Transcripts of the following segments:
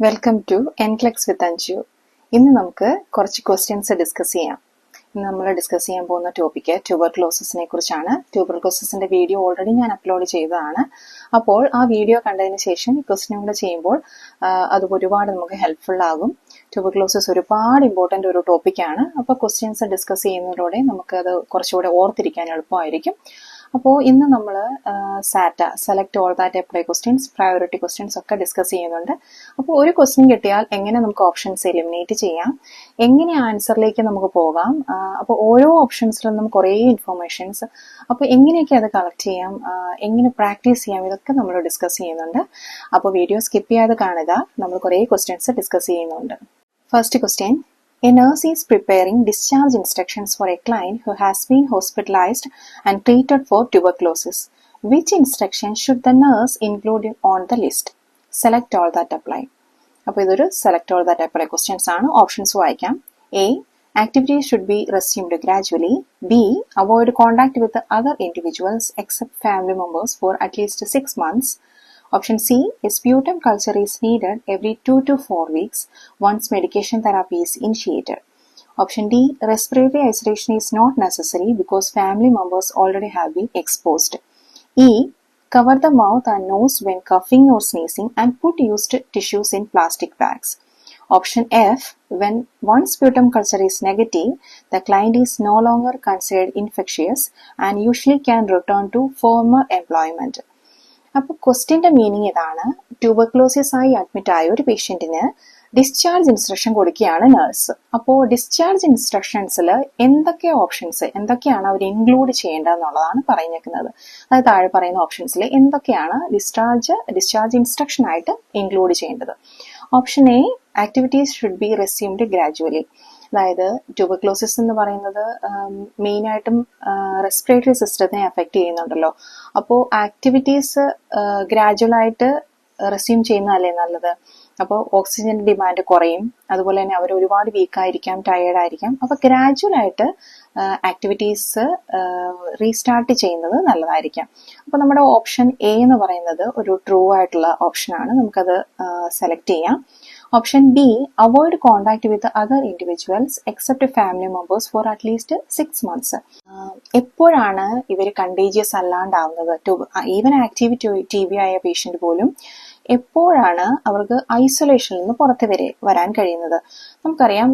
Welcome to NCLEX വിത്ത് അഞ്ജു. ഇന്ന് നമുക്ക് കുറച്ച് ക്വസ്റ്റ്യൻസ് ഡിസ്കസ് ചെയ്യാം. ഇന്ന് നമ്മൾ ഡിസ്കസ് ചെയ്യാൻ പോകുന്ന ടോപ്പിക്ക് ട്യൂബർക്ലോസിസിനെ കുറിച്ചാണ്. ട്യൂബർക്ലോസിസിന്റെ വീഡിയോ ഓൾറെഡി ഞാൻ അപ്ലോഡ് ചെയ്തതാണ്. അപ്പോൾ ആ വീഡിയോ കണ്ടതിന് ശേഷം ഈ ക്വസ്റ്റ്യൻ കൂടെ ചെയ്യുമ്പോൾ അത് ഒരുപാട് നമുക്ക് ഹെൽപ്ഫുൾ ആകും. ട്യൂബർക്ലോസിസ് ഒരുപാട് ഇമ്പോർട്ടൻ്റ് ഒരു ടോപ്പിക്കാണ്. അപ്പോൾ ക്വസ്റ്റ്യൻസ് ഡിസ്കസ് ചെയ്യുന്നതിലൂടെ നമുക്കത് കുറച്ചുകൂടെ ഓർത്തിരിക്കാൻ എളുപ്പമായിരിക്കും. അപ്പോൾ ഇന്ന് നമ്മൾ SATA select all that apply questions, priority questions ഒക്കെ ഡിസ്കസ് ചെയ്യുന്നുണ്ട്. അപ്പോൾ ഒരു ക്വസ്റ്റ്യൻ കിട്ടിയാൽ എങ്ങനെ നമുക്ക് ഓപ്ഷൻസ് എലിമിനേറ്റ് ചെയ്യാം, എങ്ങനെ ആൻസറിലേക്ക് നമുക്ക് പോകാം, അപ്പോൾ ഓരോ ഓപ്ഷൻസിലും നമുക്ക് കുറേ ഇൻഫർമേഷൻസ്, അപ്പോൾ എങ്ങനെയൊക്കെ അത് കളക്ട് ചെയ്യാം, എങ്ങനെ പ്രാക്ടീസ് ചെയ്യാം, ഇതൊക്കെ നമ്മൾ ഡിസ്കസ് ചെയ്യുന്നുണ്ട്. അപ്പോൾ വീഡിയോ സ്കിപ്പ് ചെയ്യാതെ കാണുക. നമ്മൾ കുറേ ക്വസ്റ്റ്യൻസ് ഡിസ്കസ് ചെയ്യുന്നുണ്ട്. First question: A nurse is preparing discharge instructions for a client who has been hospitalized and treated for tuberculosis. Which instruction should the nurse include on the list? Select all that apply. അപ്പോൾ ഇതൊരു select all that apply questions ആണ്. Options വായിക്കാം. A. Activities should be resumed gradually. B. Avoid contact with the other individuals except family members for at least 6 months. Option C, a sputum culture is needed every 2 to 4 weeks once medication therapy is initiated. Option D, respiratory isolation is not necessary because family members already have been exposed. E, cover the mouth and nose when coughing or sneezing and put used tissues in plastic bags. Option F, when one sputum culture is negative, the client is no longer considered infectious and usually can return to former employment. അപ്പോൾ ക്വസ്റ്റ്യൻ്റെ meaning ഇതാണ്: tuberculosis ആയി admit ആയ ഒരു പേഷ്യൻറ്റിന് discharge instruction കൊടുക്കുകയാണ് nurse. അപ്പോൾ discharge ഇൻസ്ട്രക്ഷൻസിൽ എന്തൊക്കെ options, എന്തൊക്കെയാണ് അവർ include ചെയ്യേണ്ടതെന്നുള്ളതാണ് പറഞ്ഞേക്കുന്നത്. അതായത് താഴെ പറയുന്ന ഓപ്ഷൻസിൽ എന്തൊക്കെയാണ് ഡിസ്ചാർജ് ഇൻസ്ട്രക്ഷൻ ആയിട്ട് ഇൻക്ലൂഡ് ചെയ്യേണ്ടത്. Option A, activities should be resumed gradually. അതായത് ട്യൂബർക്ലോസിസ് എന്ന് പറയുന്നത് മെയിനായിട്ടും റെസ്പിറേറ്ററി സിസ്റ്റത്തിനെ അഫക്റ്റ് ചെയ്യുന്നുണ്ടല്ലോ. അപ്പോൾ ആക്ടിവിറ്റീസ് ഗ്രാജുവലായിട്ട് റെസ്യൂം ചെയ്യുന്നതല്ലേ നല്ലത്. അപ്പോൾ ഓക്സിജൻ ഡിമാൻഡ് കുറയും, അതുപോലെ തന്നെ അവർ ഒരുപാട് വീക്കായിരിക്കാം, ടയേർഡായിരിക്കാം. അപ്പോൾ ഗ്രാജുവലായിട്ട് ആക്ടിവിറ്റീസ് റീസ്റ്റാർട്ട് ചെയ്യുന്നത് നല്ലതായിരിക്കാം. അപ്പോൾ നമ്മുടെ ഓപ്ഷൻ എ എന്ന് പറയുന്നത് ഒരു ട്രൂ ആയിട്ടുള്ള ഓപ്ഷനാണ്. നമുക്കത് സെലക്ട് ചെയ്യാം. Option B, avoid contact with other individuals except family members for at least 6 months. എപ്പോഴാണ് ഇവർ കണ്ടേജിയസ് അല്ലാണ്ടാവുന്നത്? ഈവൻ ആക്റ്റീവ് TB ആയ പേഷ്യന്റ് പോലും എപ്പോഴാണ് അവർക്ക് ഐസൊലേഷനിൽ നിന്ന് പുറത്ത് വരാൻ കഴിയുന്നത്? നമുക്കറിയാം,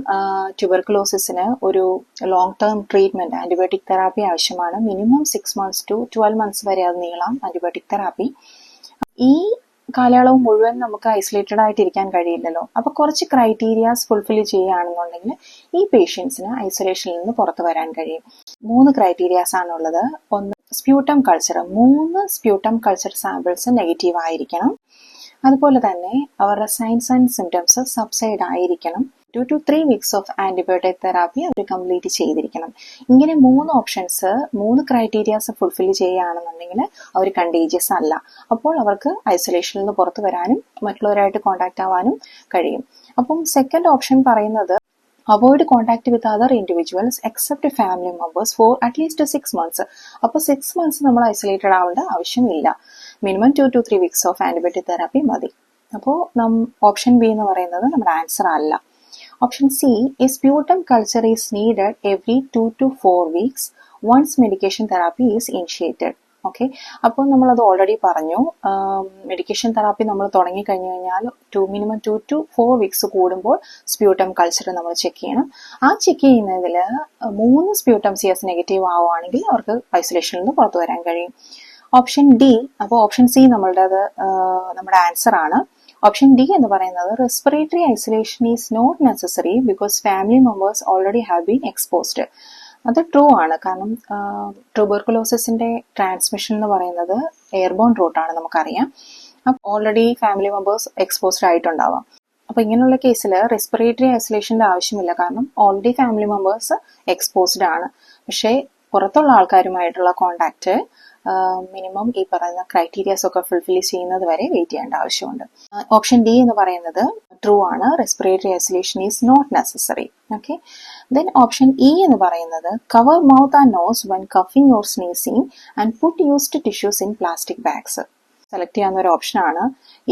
ട്യൂബർക്ലോസിസിന് ഒരു long term treatment, antibiotic therapy ആവശ്യമാണ്. മിനിമം 6 months to 12 months വരെ അത് നീളാം ആന്റിബയോട്ടിക് തെറാപ്പി. ഈ കാലയളവ് മുഴുവൻ നമുക്ക് ഐസൊലേറ്റഡ് ആയിട്ട് ഇരിക്കാൻ കഴിയില്ലല്ലോ. അപ്പൊ കുറച്ച് ക്രൈറ്റീരിയാസ് ഫുൾഫിൽ ചെയ്യുകയാണെന്നുണ്ടെങ്കിൽ ഈ പേഷ്യൻസിന് ഐസൊലേഷനിൽ നിന്ന് പുറത്ത് വരാൻ കഴിയും. 3 ക്രൈറ്റീരിയാസ് ആണുള്ളത്. ഒന്ന്, sputum culture. 3 sputum culture samples negative ആയിരിക്കണം. അതുപോലെ തന്നെ അവരുടെ സൈൻസ് ആൻഡ് സിംറ്റംസ് സബ്സൈഡ് ആയിരിക്കണം. 2 to 3 weeks of antibiotic therapy അവർ കംപ്ലീറ്റ് ചെയ്തിരിക്കണം. ഇങ്ങനെ 3 ഓപ്ഷൻസ്, 3 ക്രൈറ്റീരിയാസ് ഫുൾഫിൽ ചെയ്യുകയാണെന്നുണ്ടെങ്കിൽ അവർ കണ്ടേജിയസ് അല്ല. അപ്പോൾ അവർക്ക് ഐസൊലേഷനിൽ നിന്ന് പുറത്തു വരാനും മറ്റുള്ളവരായിട്ട് കോണ്ടാക്ട് ആവാനും കഴിയും. അപ്പം സെക്കൻഡ് ഓപ്ഷൻ പറയുന്നത് avoid contact with other individuals except family members for at least 6 months. അപ്പോൾ 6 months നമ്മൾ ഐസൊലേറ്റഡ് ആവേണ്ട ആവശ്യമില്ല. Minimum 2 to 3 weeks of antibiotic therapy മതി. അപ്പോൾ ഓപ്ഷൻ ബി എന്ന് പറയുന്നത് നമ്മുടെ ആൻസർ അല്ല. Option C, A sputum culture is needed every 2 to 4 weeks once medication therapy is initiated. Okay, അപ്പോൾ നമ്മളത് ഓൾറെഡി പറഞ്ഞു. മെഡിക്കേഷൻ തെറാപ്പി നമ്മൾ തുടങ്ങി കഴിഞ്ഞു കഴിഞ്ഞാൽ മിനിമം 2 to 4 weeks കൂടുമ്പോൾ സ്പ്യൂട്ടം കൾച്ചർ നമ്മൾ ചെക്ക് ചെയ്യണം. ആ ചെക്ക് ചെയ്യുന്നതിൽ 3 സ്പ്യൂട്ടം CS നെഗറ്റീവ് ആവുകയാണെങ്കിൽ അവർക്ക് ഐസൊലേഷനിൽ നിന്ന് പുറത്തു വരാൻ കഴിയും. ഓപ്ഷൻ ഡി, അപ്പോൾ ഓപ്ഷൻ സി നമ്മുടെ ആൻസർ ആണ്. ഓപ്ഷൻ ഡി എന്ന് പറയുന്നത് respiratory isolation is not necessary because family members already have been exposed. അത് ട്രൂ ആണ്. കാരണം ട്യൂബർക്കുലോസിസിന്റെ ട്രാൻസ്മിഷൻ എന്ന് പറയുന്നത് എയർബോൺ റൂട്ടാണ്, നമുക്കറിയാം. അപ്പോൾ ഓൾറെഡി ഫാമിലി മെമ്പേഴ്സ് എക്സ്പോസ്ഡ് ആയിട്ടുണ്ടാവാം. അപ്പോൾ ഇങ്ങനെയുള്ള കേസിൽ റെസ്പിറേറ്ററി ഐസൊലേഷന്റെ ആവശ്യമില്ല, കാരണം ഓൾറെഡി ഫാമിലി മെമ്പേഴ്സ് എക്സ്പോസ്ഡ് ആണ്. പക്ഷേ പുറത്തുള്ള ആൾക്കാരുമായിട്ടുള്ള കോണ്ടാക്ട് മിനിമം ഈ പറയുന്ന ക്രൈറ്റീരിയാസ് ഒക്കെ ഫുൾഫിൽ ചെയ്യുന്നത് വരെ വെയിറ്റ് ചെയ്യേണ്ട ആവശ്യമുണ്ട്. ഓപ്ഷൻ ഡി എന്ന് പറയുന്നത് ട്രൂ ആണ്. Respiratory isolation is not necessary. Okay, then option E എന്ന് പറയുന്നത് cover mouth and nose when coughing or sneezing and put used tissues in plastic bags. Select ചെയ്യാവുന്ന ഒരു ഓപ്ഷനാണ്.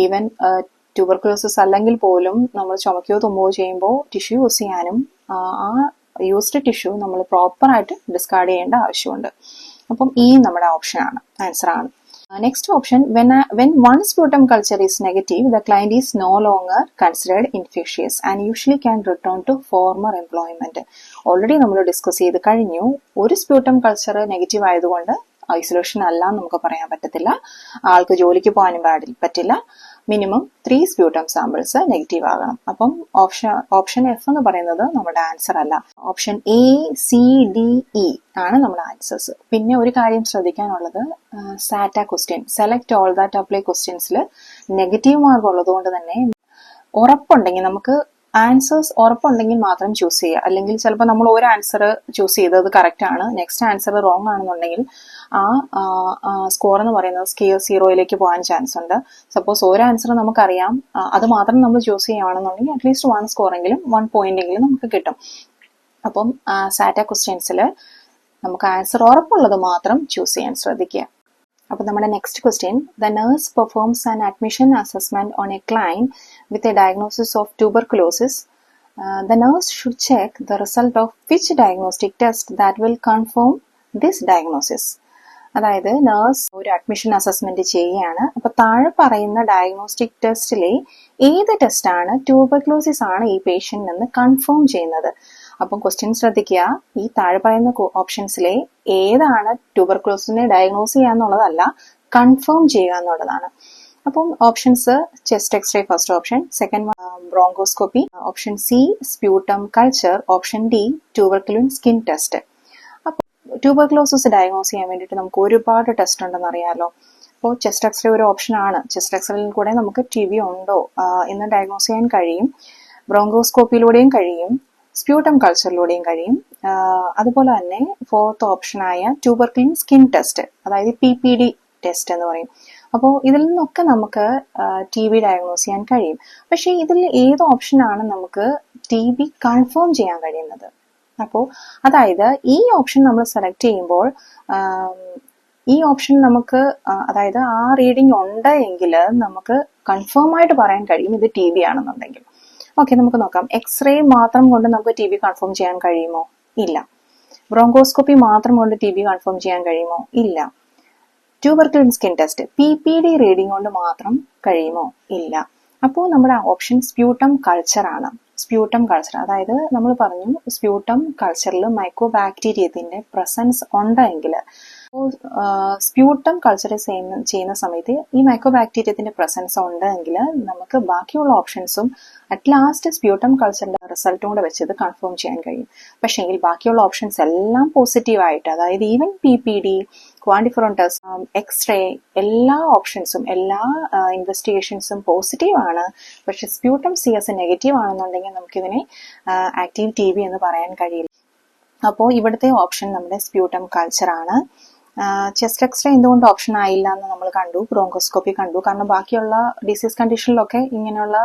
ഈവൻ ട്യൂബർക്ലോസിസ് അല്ലെങ്കിൽ പോലും നമ്മൾ ചുമക്കുകയോ തുമ്മുകയോ ചെയ്യുമ്പോൾ ടിഷ്യൂ യൂസ് ചെയ്യാനും ആ യൂസ്ഡ് ടിഷ്യൂ നമ്മൾ പ്രോപ്പറായിട്ട് ഡിസ്കാർഡ് ചെയ്യേണ്ട ആവശ്യമുണ്ട്. അപ്പം ഈ നമ്മുടെ ഓപ്ഷനാണ്, ആൻസറാണ്. Next option, when one sputum culture is negative, the client is no longer considered infectious and usually can return to former employment. Already നമ്മൾ ഡിസ്കസ് ചെയ്ത് കഴിഞ്ഞു. ഒരു സ്പ്യൂട്ടം കൾച്ചർ നെഗറ്റീവ് ആയതുകൊണ്ട് ഐസൊലേഷൻ അല്ല നമുക്ക് പറയാൻ പറ്റത്തില്ല, ആൾക്ക് ജോലിക്ക് പോകാനും പറ്റില്ല. മിനിമം 3 സ്പ്യൂട്ടം സാമ്പിൾസ് നെഗറ്റീവ് ആകണം. അപ്പം ഓപ്ഷൻ എഫ് എന്ന് പറയുന്നത് നമ്മുടെ ആൻസർ അല്ല. Option A, C, D, E ആണ് നമ്മുടെ ആൻസേഴ്സ്. പിന്നെ ഒരു കാര്യം ശ്രദ്ധിക്കാനുള്ളത്, SATA question, select all that apply ക്വസ്റ്റ്യൻസിൽ നെഗറ്റീവ് മാർക്ക് ഉള്ളത് കൊണ്ട് തന്നെ ഉറപ്പുണ്ടെങ്കിൽ നമുക്ക് ആൻസേഴ്സ് ഉറപ്പുണ്ടെങ്കിൽ മാത്രം ചൂസ് ചെയ്യുക. അല്ലെങ്കിൽ ചിലപ്പോൾ നമ്മൾ ഒരു ആൻസർ ചൂസ് ചെയ്തത് കറക്റ്റ് ആണ്, നെക്സ്റ്റ് ആൻസർ റോങ് ആണെന്നുണ്ടെങ്കിൽ ആ സ്കോർ എന്ന് പറയുന്നത് സ്കെയിൽ 0യിലേക്ക് പോകാൻ ചാൻസ് ഉണ്ട്. സപ്പോസ് ഒരു ആൻസർ നമുക്കറിയാം, അത് മാത്രം നമ്മൾ ചൂസ് ചെയ്യുകയാണെന്നുണ്ടെങ്കിൽ അറ്റ്ലീസ്റ്റ് 1 സ്കോറെങ്കിലും 1 പോയിന്റെങ്കിലും നമുക്ക് കിട്ടും. അപ്പം സാറ്റ ക്വസ്റ്റ്യൻസിൽ നമുക്ക് ആൻസർ ഉറപ്പുള്ളത് മാത്രം ചൂസ് ചെയ്യാൻ ശ്രദ്ധിക്കുക. അപ്പോൾ നമ്മുടെ next question, the nurse performs an admission assessment on A client with a diagnosis of tuberculosis. The nurse should check the result of which diagnostic test that will confirm this diagnosis. അതായത് nurse ഒരു admission assessment ചെയ്യുകയാണ്. അപ്പൊ താഴെ പറയുന്ന diagnostic ടെസ്റ്റിലെ ഏത് ടെസ്റ്റാണ് tuberculosis ആണ് ഈ പേഷ്യന്റ് എന്ന് കൺഫേം ചെയ്യുന്നത്? അപ്പം ക്വസ്റ്റ്യൻ ശ്രദ്ധിക്കുക, ഈ താഴെ പറയുന്ന ഓപ്ഷൻസിലെ ഏതാണ് ട്യൂബർകുലോസിനെ ഡയഗ്നോസ് ചെയ്യുക എന്നുള്ളതല്ല, കൺഫേം ചെയ്യുക എന്നുള്ളതാണ്. അപ്പം options, chest X ray first option, second bronchoscopy, option C sputum culture, option D tuberculin skin test. അപ്പോൾ ട്യൂബർകുലോസിസ് ഡയഗ്നോസ് ചെയ്യാൻ വേണ്ടിയിട്ട് നമുക്ക് ഒരുപാട് ടെസ്റ്റ് ഉണ്ടെന്ന് അറിയാമല്ലോ. അപ്പോൾ ചെസ്റ്റ് എക്സ്റേ ഒരു ഓപ്ഷൻ ആണ്. ചെസ്റ്റ് എക്സ്റേയിൽ കൂടെ നമുക്ക് TB ഉണ്ടോ എന്ന് ഡയഗ്നോസ് ചെയ്യാൻ കഴിയും. ബ്രോങ്കോസ്കോപ്പിയിലൂടെയും കഴിയും, സ്പ്യൂട്ടം കൾച്ചറിലൂടെയും കഴിയും. അതുപോലെ തന്നെ ഫോർത്ത് ഓപ്ഷനായ ട്യൂബർക്കുലിൻ സ്കിൻ ടെസ്റ്റ്, അതായത് PPD ടെസ്റ്റ് എന്ന് പറയും. അപ്പോൾ ഇതിൽ നിന്നൊക്കെ നമുക്ക് TB ഡയഗ്നോസ് ചെയ്യാൻ കഴിയും. പക്ഷേ ഇതിൽ ഏത് ഓപ്ഷനാണ് നമുക്ക് TB കൺഫേം ചെയ്യാൻ കഴിയുന്നത്? അപ്പോൾ അതായത് ഈ ഓപ്ഷൻ നമ്മൾ സെലക്ട് ചെയ്യുമ്പോൾ ഈ ഓപ്ഷൻ നമുക്ക് അതായത് ആ റീഡിംഗ് ഉണ്ട് എങ്കിൽ നമുക്ക് കൺഫേം ആയിട്ട് പറയാൻ കഴിയും ഇത് TB ആണെന്നുണ്ടെങ്കിൽ. ഓക്കെ, നമുക്ക് നോക്കാം. എക്സ്റേ മാത്രം കൊണ്ട് നമുക്ക് TB കൺഫേം ചെയ്യാൻ കഴിയുമോ? ഇല്ല. ബ്രോങ്കോസ്കോപ്പി മാത്രം കൊണ്ട് TB കൺഫേം ചെയ്യാൻ കഴിയുമോ? ഇല്ല. Tuberculin skin test PPD reading കൊണ്ട് മാത്രം കഴിയുമോ? ഇല്ല. അപ്പോൾ നമ്മുടെ ഓപ്ഷൻ സ്പ്യൂട്ടം കൾച്ചർ ആണ്. സ്പ്യൂട്ടം കൾച്ചർ, അതായത് നമ്മൾ പറഞ്ഞു സ്പ്യൂട്ടം കൾച്ചറിൽ മൈക്കോബാക്ടീരിയത്തിന്റെ പ്രസൻസ് ഉണ്ടെങ്കിൽ, സ്പ്യൂട്ടം കൾച്ചർ ചെയ്യുന്ന സമയത്ത് ഈ മൈക്കോബാക്ടീരിയത്തിന്റെ പ്രസൻസ് ഉണ്ടെങ്കിൽ നമുക്ക് ബാക്കിയുള്ള ഓപ്ഷൻസും അറ്റ് ലാസ്റ്റ് സ്പ്യൂട്ടം കൾച്ചറിന്റെ റിസൾട്ടും കൂടെ വെച്ചത് കൺഫേം ചെയ്യാൻ കഴിയും. പക്ഷേങ്കിൽ ബാക്കിയുള്ള ഓപ്ഷൻസ് എല്ലാം പോസിറ്റീവായിട്ട്, അതായത് ഈവൻ PPD, ക്വാണ്ടിഫോറോൺ ടെസ്റ്റ്, എക്സ്റേ, എല്ലാ ഓപ്ഷൻസും എല്ലാ ഇൻവെസ്റ്റിഗേഷൻസും പോസിറ്റീവ് ആണ്. പക്ഷെ സ്പ്യൂട്ടം CS നെഗറ്റീവ് ആണെന്നുണ്ടെങ്കിൽ നമുക്കിതിനെ ആക്റ്റീവ് TB എന്ന് പറയാൻ കഴിയില്ല. അപ്പോൾ ഇവിടുത്തെ ഓപ്ഷൻ നമ്മുടെ സ്പ്യൂട്ടം കൾച്ചർ ആണ്. ചെസ്റ്റ് എക്സ്റേ എന്തുകൊണ്ട് ഓപ്ഷൻ ആയില്ല എന്ന് നമ്മൾ കണ്ടു, ബ്രോങ്കോസ്കോപ്പി കണ്ടു. കാരണം ബാക്കിയുള്ള ഡിസീസ് കണ്ടീഷനിലൊക്കെ ഇങ്ങനെയുള്ള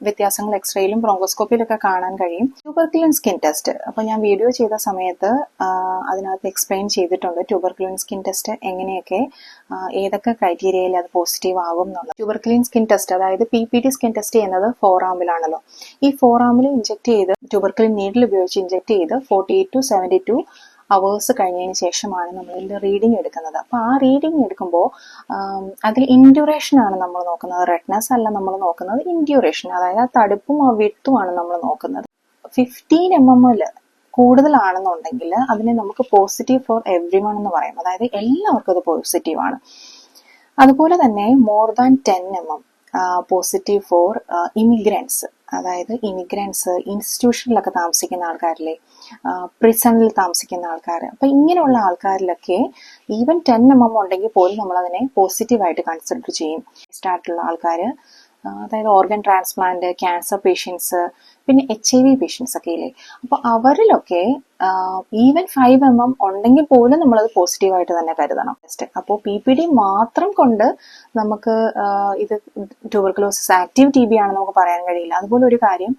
വ്യത്യാസങ്ങൾ എക്സ്റേയിലും ബ്രോങ്കോസ്കോപ്പിയിലൊക്കെ കാണാൻ കഴിയും. ട്യൂബർക്കുലിൻ സ്കിൻ ടെസ്റ്റ്, അപ്പൊ ഞാൻ വീഡിയോ ചെയ്ത സമയത്ത് അതിനകത്ത് എക്സ്പ്ലെയിൻ ചെയ്തിട്ടുണ്ട് ട്യൂബർക്കുലിൻ സ്കിൻ ടെസ്റ്റ് എങ്ങനെയൊക്കെ ഏതൊക്കെ ക്രൈറ്റീരിയയിൽ അത് പോസിറ്റീവ് ആകും എന്നുള്ളത്. ട്യൂബർക്കുലിൻ സ്കിൻ ടെസ്റ്റ്, അതായത് PPD സ്കിൻ ടെസ്റ്റ് ചെയ്യുന്നത് 4 ആമിലാണല്ലോ. ഈ 4 ആമിൽ ഇഞ്ചെക്ട് ചെയ്ത് ട്യൂബർക്കുലിൻ നീഡിൽ ഉപയോഗിച്ച് ഇഞ്ചെക്ട് ചെയ്ത് 48 to 72 അവേഴ്സ് കഴിഞ്ഞതിന് ശേഷമാണ് നമ്മൾ ഇതിന്റെ റീഡിംഗ് എടുക്കുന്നത്. അപ്പൊ ആ റീഡിംഗ് എടുക്കുമ്പോൾ അതിൽ ഇൻഡ്യൂറേഷൻ ആണ് നമ്മൾ നോക്കുന്നത്, റെഡ്നെസ് അല്ല നമ്മൾ നോക്കുന്നത്, ഇൻഡ്യൂറേഷൻ, അതായത് ആ തടുപ്പും ആ വിട്ടുമാണ് നമ്മൾ നോക്കുന്നത്. 15 mm കൂടുതലാണെന്നുണ്ടെങ്കിൽ അതിനെ നമുക്ക് പോസിറ്റീവ് ഫോർ എവ്രിവൺ എന്ന് പറയും, അതായത് എല്ലാവർക്കും അത് പോസിറ്റീവ് ആണ്. അതുപോലെ തന്നെ more than 10 mm positive for immigrants, അതായത് ഇമിഗ്രൻസ്, ഇൻസ്റ്റിറ്റ്യൂഷനിലൊക്കെ താമസിക്കുന്ന ആൾക്കാരിലെ, പ്രിസണിൽ താമസിക്കുന്ന ആൾക്കാർ, അപ്പൊ ഇങ്ങനെയുള്ള ആൾക്കാരിലൊക്കെ ഈവൻ 10 mm ഉണ്ടെങ്കിൽ പോലും നമ്മൾ അതിനെ പോസിറ്റീവായിട്ട് കൺസിഡർ ചെയ്യും. സ്റ്റാർട്ടുള്ള ആൾക്കാർ, അതായത് ഓർഗൻ ട്രാൻസ്പ്ലാന്റ്, ക്യാൻസർ പേഷ്യൻസ്, പിന്നെ HIV പേഷ്യൻസ് ഒക്കെ ഇല്ലേ, അപ്പൊ അവരിലൊക്കെ ഈവൻ 5 mm ഉണ്ടെങ്കിൽ പോലും നമ്മളത് പോസിറ്റീവായിട്ട് തന്നെ കരുതണം. അപ്പോൾ PPD മാത്രം കൊണ്ട് നമുക്ക് ഇത് ട്യൂബർക്കുലോസിസ് ആക്റ്റീവ് TB ആണെന്ന് നമുക്ക് പറയാൻ കഴിയില്ല. അതുപോലെ ഒരു കാര്യം,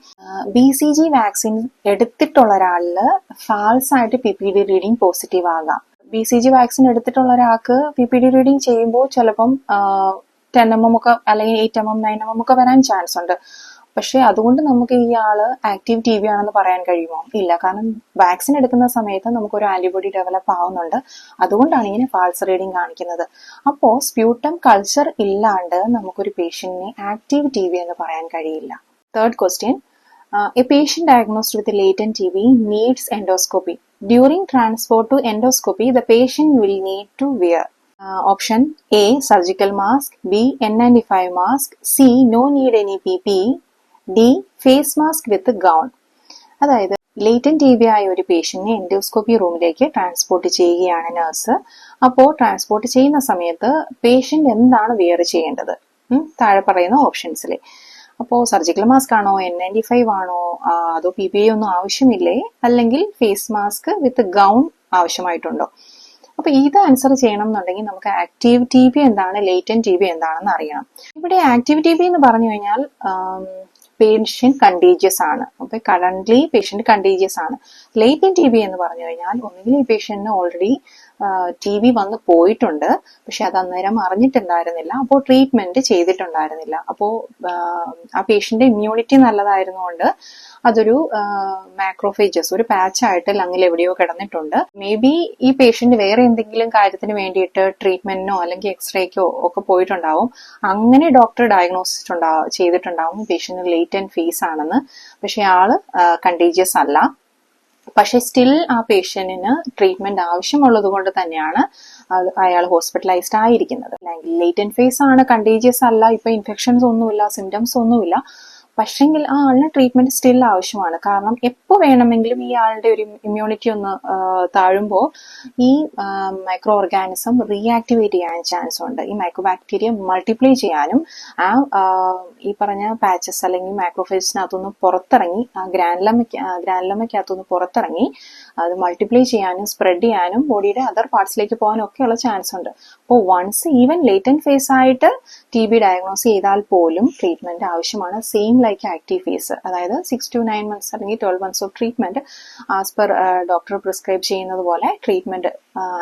BCG വാക്സിൻ എടുത്തിട്ടുള്ള ഒരാളിൽ ഫാൾസ് ആയിട്ട് PPD റീഡിംഗ് പോസിറ്റീവ് ആകാം. BCG വാക്സിൻ എടുത്തിട്ടുള്ള ഒരാൾക്ക് PPD റീഡിംഗ് ചെയ്യുമ്പോൾ ചിലപ്പം 10 mm ഒക്കെ അല്ലെങ്കിൽ 8 mm 9 mm ഒക്കെ വരാൻ ചാൻസ് ഉണ്ട്. പക്ഷെ അതുകൊണ്ട് നമുക്ക് ഈ ആള് ആക്റ്റീവ് TB ആണെന്ന് പറയാൻ കഴിയുമോ? ഇല്ല. കാരണം വാക്സിൻ എടുക്കുന്ന സമയത്ത് നമുക്കൊരു ആന്റിബോഡി ഡെവലപ്പ് ആവുന്നുണ്ട്. അതുകൊണ്ടാണ് ഇങ്ങനെ ഫാൾസ് റീഡിങ് കാണിക്കുന്നത്. അപ്പോൾ സ്പ്യൂട്ടം കൾച്ചർ ഇല്ലാണ്ട് നമുക്കൊരു പേഷ്യന്റിനെ ആക്റ്റീവ് TB എന്ന് പറയാൻ കഴിയില്ല. Third question, a patient diagnosed with latent TB needs endoscopy. During transport to endoscopy, the patient will need to wear option A, surgical mask, B, N95 mask, C, no need any PPE, D, face mask with gown. അതായത് latent TB ആയ ഒരു പേഷ്യന്റിനെ endoscopy റൂമിലേക്ക് transport ചെയ്യുകയാണ് nurse. അപ്പോൾ transport ചെയ്യുന്ന സമയത്ത് patient എന്താണ് wear ചെയ്യേണ്ടത്? താഴെ പറയുന്ന ഓപ്ഷൻസിലെ. അപ്പോൾ സർജിക്കൽ മാസ്ക് ആണോ, N95 ആണോ, അതോ PPE ഒന്നും ആവശ്യമില്ലേ, അല്ലെങ്കിൽ ഫേസ് മാസ്ക് വിത്ത് ഗൗൺ ആവശ്യമായിട്ടുണ്ടോ? അപ്പൊ ഇത് ആൻസർ ചെയ്യണം എന്നുണ്ടെങ്കിൽ നമുക്ക് ആക്റ്റീവ് TB എന്താണ്, ലേറ്റന്റ് TB എന്താണെന്ന് അറിയണം. ഇവിടെ ആക്റ്റീവ് TB എന്ന് പറഞ്ഞു കഴിഞ്ഞാൽ പേഷ്യന്റ് കണ്ടീജിയസ് ആണ്. അപ്പൊ കറന്റ്ലി പേഷ്യന്റ് കണ്ടീജിയസ് ആണ്. ലേറ്റന്റ് TB എന്ന് പറഞ്ഞു കഴിഞ്ഞാൽ ഒന്നുകിൽ ഈ പേഷ്യന്റിന് ഓൾറെഡി TB വന്ന് പോയിട്ടുണ്ട്, പക്ഷെ അത് അന്നേരം അറിഞ്ഞിട്ടുണ്ടായിരുന്നില്ല, അപ്പോൾ ട്രീറ്റ്മെന്റ് ചെയ്തിട്ടുണ്ടായിരുന്നില്ല. അപ്പോൾ ആ പേഷ്യന്റ് ഇമ്മ്യൂണിറ്റി നല്ലതായിരുന്നുകൊണ്ട് അതൊരു മാക്രോഫേജസ് ഒരു പാച്ചായിട്ട് ലങ്ങിൽ എവിടെയോ കിടന്നിട്ടുണ്ട്. മേ ബി ഈ പേഷ്യന്റ് വേറെ എന്തെങ്കിലും കാര്യത്തിന് വേണ്ടിയിട്ട് ട്രീറ്റ്മെന്റിനോ അല്ലെങ്കിൽ എക്സ്റേക്കോ ഒക്കെ പോയിട്ടുണ്ടാവും. അങ്ങനെ ഡോക്ടർ ഡയഗ്നോസിസ് ചെയ്തിട്ടുണ്ടാവും പേഷ്യന്റ് ലേറ്റന്റ് ഫേസ് ആണെന്ന്. പക്ഷെ ആള് കണ്ടീജിയസ് അല്ല. പക്ഷെ സ്റ്റിൽ ആ പേഷ്യന്റിന് ട്രീറ്റ്മെന്റ് ആവശ്യമുള്ളത് കൊണ്ട് തന്നെയാണ് അയാൾ ഹോസ്പിറ്റലൈസ്ഡ് ആയിരിക്കുന്നത്. ലേറ്റന്റ് ഫേസ് ആണ്, കണ്ടീജിയസ് അല്ല, ഇപ്പൊ ഇൻഫെക്ഷൻസ് ഒന്നുമില്ല, സിംറ്റംസ് ഒന്നുമില്ല, പക്ഷെങ്കിൽ ആ ആളിന് ട്രീറ്റ്മെന്റ് സ്റ്റിൽ ആവശ്യമാണ്. കാരണം എപ്പോൾ വേണമെങ്കിലും ഈ ആളുടെ ഒരു ഇമ്മ്യൂണിറ്റി ഒന്ന് താഴുമ്പോൾ ഈ മൈക്രോ ഓർഗാനിസം റീആക്ടിവേറ്റ് ചെയ്യാൻ ചാൻസ് ഉണ്ട്. ഈ മൈക്രോബാക്ടീരിയ മൾട്ടിപ്ലൈ ചെയ്യാനും ഈ പറഞ്ഞ പാച്ചസ് അല്ലെങ്കിൽ മൈക്രോഫേജിനകത്തുനിന്ന് പുറത്തിറങ്ങി ഗ്രാനുലമയ്ക്കകത്തുനിന്ന് പുറത്തിറങ്ങി അത് മൾട്ടിപ്ലൈ ചെയ്യാനും സ്പ്രെഡ് ചെയ്യാനും ബോഡിയുടെ അതർ പാർട്സിലേക്ക് പോകാനും ഒക്കെയുള്ള ചാൻസ് ഉണ്ട്. അപ്പോൾ വൺസ് ഈവൻ ലേറ്റന്റ് ഫേസ് ആയിട്ട് TB ഡയഗ്നോസ് ചെയ്താൽ പോലും ട്രീറ്റ്മെന്റ് ആവശ്യമാണ്. സെയിം ലൈക്ക് ആക്റ്റീവ് ഫേസ്, അതായത് 6 to 9 months അല്ലെങ്കിൽ 12 months of treatment as per doctor prescribe ചെയ്യുന്നത് പോലെ ട്രീറ്റ്മെന്റ്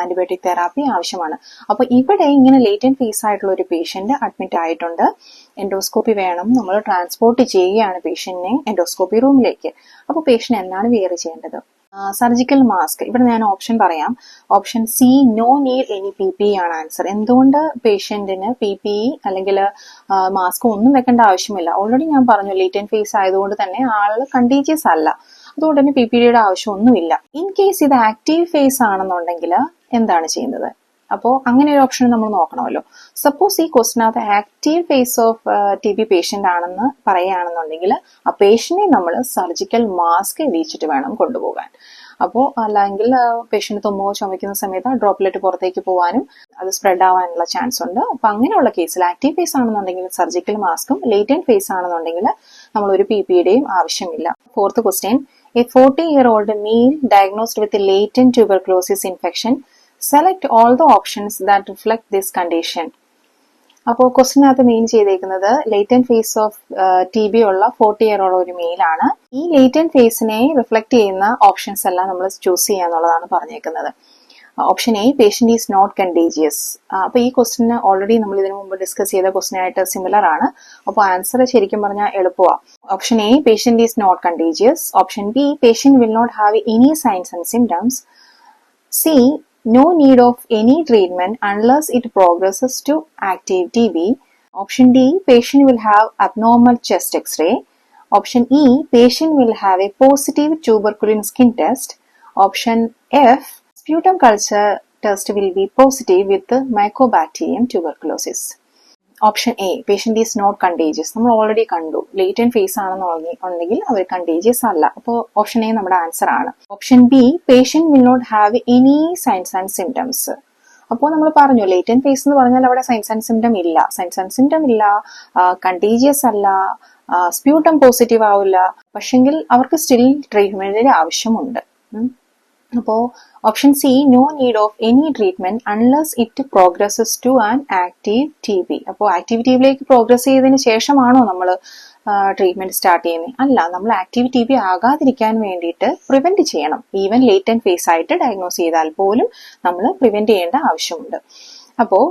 ആന്റിബയോട്ടിക് തെറാപ്പി ആവശ്യമാണ്. അപ്പൊ ഇവിടെ ഇങ്ങനെ ലേറ്റന്റ് ഫേസ് ആയിട്ടുള്ള ഒരു പേഷ്യന്റ് അഡ്മിറ്റ് ആയിട്ടുണ്ട്, എൻഡോസ്കോപ്പി വേണം, നമ്മൾ ട്രാൻസ്പോർട്ട് ചെയ്യുകയാണ് പേഷ്യന്റിനെ എൻഡോസ്കോപ്പി റൂമിലേക്ക്. അപ്പൊ പേഷ്യന്റ് എന്താണ് വെയർ ചെയ്യേണ്ടത്? Surgical mask. ഇവിടെ ഞാൻ ഓപ്ഷൻ പറയാം. Option C, no need any PPE ആണ് ആൻസർ. എന്തുകൊണ്ട് പേഷ്യന്റിന് PPE അല്ലെങ്കിൽ മാസ്ക് ഒന്നും വെക്കേണ്ട ആവശ്യമില്ല? ഓൾറെഡി ഞാൻ പറഞ്ഞു ലേറ്റന്റ് ഫേസ് ആയതുകൊണ്ട് തന്നെ ആള് കണ്ടീജിയസ് അല്ല, അതുകൊണ്ട് തന്നെ PPEയുടെ ആവശ്യമൊന്നുമില്ല. ഇൻ കേസ് ഇത് ആക്റ്റീവ് ഫേസ് ആണെന്നുണ്ടെങ്കിൽ എന്താണ് ചെയ്യുന്നത്? അപ്പോൾ അങ്ങനെ ഒരു ഓപ്ഷൻ നമ്മൾ നോക്കണമല്ലോ. സപ്പോസ് ഈ ക്വസ്റ്റിനകത്ത് active phase of TB patient ആണെന്ന് പറയുകയാണെന്നുണ്ടെങ്കിൽ ആ പേഷ്യന്റിനെ നമ്മൾ സർജിക്കൽ മാസ്ക് ഇടിച്ചിട്ട് വേണം കൊണ്ടുപോകാൻ. അപ്പോൾ അല്ലെങ്കിൽ പേഷ്യന്റ് തുമ്മോ ചുമയ്ക്കുന്ന സമയത്ത് ആ ഡ്രോപ്ലെറ്റ് പുറത്തേക്ക് പോകാനും അത് സ്പ്രെഡ് ആവാനുള്ള ചാൻസ് ഉണ്ട്. അപ്പൊ അങ്ങനെയുള്ള കേസിൽ ആക്റ്റീവ് ഫേസ് ആണെന്നുണ്ടെങ്കിൽ സർജിക്കൽ മാസ്കും, ലേറ്റന്റ് ഫേസ് ആണെന്നുണ്ടെങ്കിൽ നമ്മൾ ഒരു PPEയുടെയും ആവശ്യമില്ല. Fourth question, A 40-year-old male diagnosed with a latent tuberculosis infection, select all the options that reflect this condition. അപ്പോൾ ക്വസ്റ്റിനകത്ത് മെയിൻ ചെയ്തേക്കുന്നത് ലേറ്റന്റ് ഫേസ് ഓഫ് TB ഉള്ള 40-year-old ഒരു മെയിലാണ്. ഈ ലേറ്റന്റ് ഫേസിനെ റിഫ്ലക്ട് ചെയ്യുന്ന ഓപ്ഷൻസ് എല്ലാം നമ്മൾ ചൂസ് ചെയ്യാന്നുള്ളതാണ് പറഞ്ഞേക്കുന്നത്. Option A, patient is not contagious. അപ്പൊ ഈ ക്വസ്റ്റിന് ഓൾറെഡി നമ്മൾ ഇതിനു മുമ്പ് ഡിസ്കസ് ചെയ്ത ക്വസ്റ്റിനായിട്ട് സിമിലർ ആണ്. അപ്പോൾ ആൻസർ ശരിക്കും പറഞ്ഞാൽ എളുപ്പമാണ്. Option A, patient is not contagious. Option B, patient will not have any signs and symptoms. C, no need of any treatment unless it progresses to active TB. Option D, patient will have abnormal chest X-ray. Option E, patient will have a positive tuberculin skin test. Option F, sputum culture test will be positive with the Mycobacterium tuberculosis. Option A, patient is not contagious. നമ്മൾ already കണ്ടു latent phase ആണെന്നുണ്ടെങ്കിൽ അവർ contagious അല്ല. അപ്പോൾ option A നമ്മുടെ answer ആണ്. Option B, patient will not have any signs and symptoms. അപ്പോൾ നമ്മൾ പറഞ്ഞു ലേറ്റന്റ് ഫേസ് എന്ന് പറഞ്ഞാൽ അവിടെ സൈൻസ് ആൻഡ് സിംറ്റം ഇല്ല, കണ്ടീജിയസ് അല്ല, സ്പ്യൂട്ടം പോസിറ്റീവ് ആവില്ല, പക്ഷെങ്കിൽ അവർക്ക് സ്റ്റിൽ ട്രീറ്റ്മെന്റിന്റെ ആവശ്യമുണ്ട്. അപ്പോൾ option C, no need of any treatment unless it progresses to an active TB. അപ്പോൾ ആക്റ്റീവ് TBയിലേക്ക് പ്രോഗ്രസ് ചെയ്തതിന് ശേഷമാണോ നമ്മൾ ട്രീറ്റ്മെന്റ് സ്റ്റാർട്ട് ചെയ്യുന്നത്? അല്ല, നമ്മൾ ആക്റ്റീവ് TB ആകാതിരിക്കാൻ വേണ്ടിയിട്ട് പ്രിവെന്റ് ചെയ്യണം. ഈവൻ ലേറ്റന്റ് ഫേസ് ആയിട്ട് ഡയഗ്നോസ് ചെയ്താൽ പോലും നമ്മൾ പ്രിവെന്റ് ചെയ്യേണ്ട ആവശ്യമുണ്ട്. അപ്പോൾ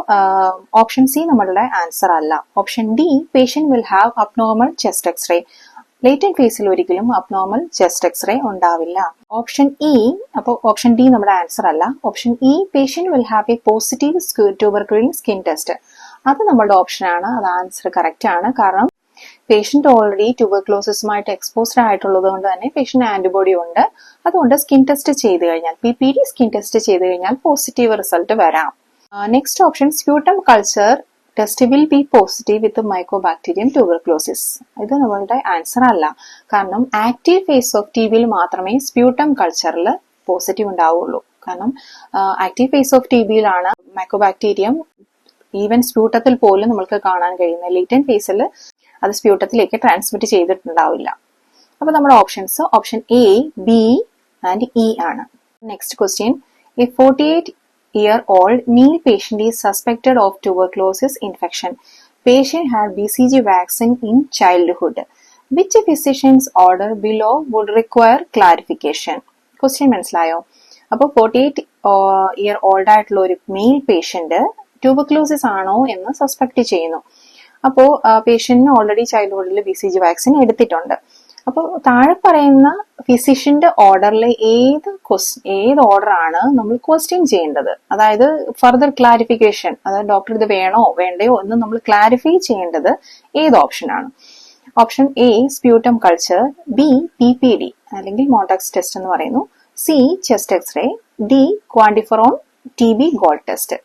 ഓപ്ഷൻ സി നമ്മളുടെ ആൻസർ അല്ല. Option D, patient will have abnormal chest X ray. Latent ഫേസിൽ ഒരിക്കലും അബ്നോർമൽ ചെസ്റ്റ് എക്സ്റേ ഉണ്ടാവില്ല. ഓപ്ഷൻ ഇ, അപ്പോൾ ഓപ്ഷൻ ഡി നമ്മുടെ ആൻസർ അല്ല. Option E, patient will have a positive tuberculin skin test. അത് നമ്മളുടെ ഓപ്ഷൻ ആണ്. അത് ആൻസർ കറക്റ്റ് ആണ്. കാരണം പേഷ്യന്റ് ഓൾറെഡി ട്യൂബർക്ലോസിസുമായിട്ട് എക്സ്പോസ്ഡ് ആയിട്ടുള്ളത് കൊണ്ട് തന്നെ പേഷ്യന്റ് ആന്റിബോഡി ഉണ്ട്. അതുകൊണ്ട് സ്കിൻ ടെസ്റ്റ് ചെയ്ത് കഴിഞ്ഞാൽ, PPD സ്കിൻ ടെസ്റ്റ് ചെയ്ത് കഴിഞ്ഞാൽ പോസിറ്റീവ് റിസൾട്ട് വരാം. Next option, sputum culture test will be positive with mycobacterium tuberculosis. ഇത് നമ്മളുടെ ആൻസർ അല്ല. കാരണം ആക്റ്റീവ് ഫേസ് ഓഫ് TBയിൽ മാത്രമേ സ്പ്യൂട്ടം കൾച്ചറിൽ പോസിറ്റീവ് ഉണ്ടാവുള്ളൂ. കാരണം ആക്റ്റീവ് ഫേസ് ഓഫ് TBയിലാണ് മൈക്കോബാക്ടീരിയം ഈവൻ സ്പ്യൂട്ടത്തിൽ പോലും നമുക്ക് കാണാൻ കഴിയുന്നത്. ലേറ്റന്റ് ഫേസിൽ അത് സ്പ്യൂട്ടത്തിലേക്ക് ട്രാൻസ്മിറ്റ് ചെയ്തിട്ടുണ്ടാവില്ല. അപ്പൊ നമ്മുടെ options option A, B and E ആണ്. Next question, A 48-year-old male patient is suspected of tuberculosis infection. Patient had BCG vaccine in childhood. Which physician's order below would require clarification? Question മനസ്സിലായോ? അപ്പോൾ 48-year-old ആയിട്ടുള്ള ഒരു mail patient tuberculosis ആണോ എന്ന് suspect ചെയ്യുന്നു. അപ്പോൾ പേഷ്യന്റിന് already ചൈൽഡ്ഹുഡിൽ BCG vaccine എടുത്തിട്ടുണ്ട്. അപ്പോൾ താഴെ പറയുന്ന ഫിസിഷ്യന്റെ ഓർഡറിൽ ഏത് ഓർഡർ ആണ് നമ്മൾ ക്വസ്റ്റ്യൻ ചെയ്യേണ്ടത്? അതായത് ഫർദർ ക്ലാരിഫിക്കേഷൻ, അതായത് ഡോക്ടർ ഇത് വേണോ വേണ്ടയോ എന്ന് നമ്മൾ ക്ലാരിഫൈ ചെയ്യേണ്ടത് ഏത് ഓപ്ഷനാണ്? Option A, sputum culture. B, PPD അല്ലെങ്കിൽ മോണ്ടാക്സ് ടെസ്റ്റ് എന്ന് പറയുന്നു. C, chest X ray. D, QuantiFERON TB gold test.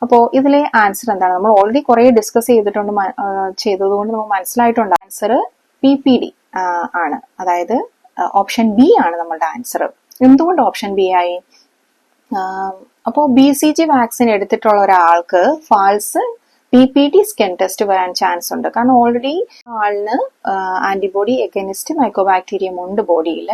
അപ്പോൾ ഇതിലെ ആൻസർ എന്താണ്? നമ്മൾ ഓൾറെഡി കുറെ ഡിസ്കസ് ചെയ്തതുകൊണ്ട് നമുക്ക് മനസ്സിലായിട്ടുണ്ട്. ആൻസർ PPD ആണ്. അതായത് ഓപ്ഷൻ ബി ആണ് നമ്മളുടെ ആൻസർ. എന്തുകൊണ്ട് ഓപ്ഷൻ ബി ആയി? അപ്പോൾ BCG വാക്സിൻ എടുത്തിട്ടുള്ള ഒരാൾക്ക് ഫാൾസ് PPD സ്കിൻ ടെസ്റ്റ് വരാൻ ചാൻസ് ഉണ്ട്. കാരണം ഓൾറെഡി ആളിന് ആന്റിബോഡി എഗനിസ്റ്റ് മൈക്കോബാക്ടീരിയം ഉണ്ട് ബോഡിയിൽ.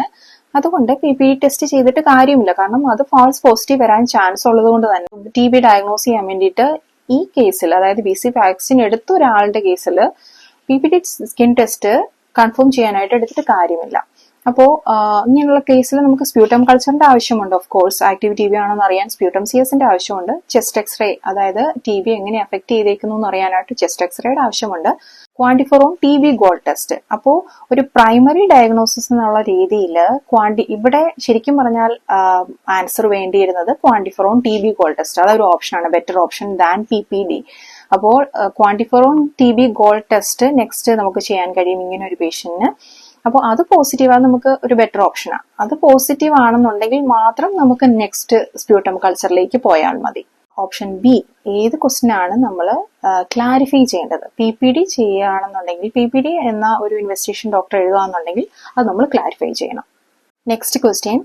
അതുകൊണ്ട് PPD ടെസ്റ്റ് ചെയ്തിട്ട് കാര്യമില്ല. കാരണം അത് ഫാൾസ് പോസിറ്റീവ് വരാൻ ചാൻസ് ഉള്ളത് കൊണ്ട് തന്നെ TB ഡയഗ്നോസ് ചെയ്യാൻ വേണ്ടിയിട്ട് ഈ കേസിൽ, അതായത് BCG വാക്സിൻ എടുത്ത ഒരാളുടെ കേസിൽ PPD സ്കിൻ ടെസ്റ്റ് കൺഫേം ചെയ്യാനായിട്ട് എടുത്തിട്ട് കാര്യമില്ല. അപ്പോൾ ഇങ്ങനെയുള്ള കേസിൽ നമുക്ക് സ്പ്യൂട്ടം കൾച്ചറിന്റെ ആവശ്യമുണ്ട്. ഓഫ് കോഴ്സ് ആക്റ്റീവ് TB ആണെന്ന് അറിയാൻ സ്പ്യൂട്ടം CS-ന്റെ ആവശ്യമുണ്ട്. ചെസ്റ്റ് എക്സ്റേ, അതായത് TB എങ്ങനെ എഫക്ട് ചെയ്തേക്കുന്നു എന്ന് അറിയാനായിട്ട് ചെസ്റ്റ് എക്സ്റേയുടെ ആവശ്യമുണ്ട്. ക്വാണ്ടിഫെറോൺ TB ഗോൾഡ് ടെസ്റ്റ്. അപ്പോൾ ഒരു പ്രൈമറി ഡയഗ്നോസിസ് എന്നുള്ള രീതിയിൽ ഇവിടെ ശരിക്കും പറഞ്ഞാൽ ആൻസർ വേണ്ടിയിരുന്നത് ക്വാണ്ടിഫെറോൺ TB ഗോൾഡ് ടെസ്റ്റ്. അതൊരു ഓപ്ഷനാണ്, ബെറ്റർ ഓപ്ഷൻ ദാൻ PPD. അപ്പോൾ ക്വാണ്ടിഫെറോൺ TB ഗോൾഡ് ടെസ്റ്റ് നെക്സ്റ്റ് നമുക്ക് ചെയ്യാൻ കഴിയും ഇങ്ങനെ ഒരു പേഷ്യന്റിന്. അപ്പോൾ അത് പോസിറ്റീവ് ആണ്, നമുക്ക് ഒരു ബെറ്റർ ഓപ്ഷനാണ്. അത് പോസിറ്റീവ് ആണെന്നുണ്ടെങ്കിൽ മാത്രം നമുക്ക് നെക്സ്റ്റ് സ്പ്യൂട്ടം കൾച്ചറിലേക്ക് പോയാൽ മതി. ഓപ്ഷൻ ബി, ഏത് ക്വസ്റ്റ്യൻ ആണ് നമ്മൾ ക്ലാരിഫൈ ചെയ്യേണ്ടത്? PPD ചെയ്യുകയാണെന്നുണ്ടെങ്കിൽ, PPD എന്ന ഒരു ഇൻവെസ്റ്റിഗേഷൻ ഡോക്ടർ എഴുതുകയാണെന്നുണ്ടെങ്കിൽ അത് നമ്മൾ ക്ലാരിഫൈ ചെയ്യണം. Next question,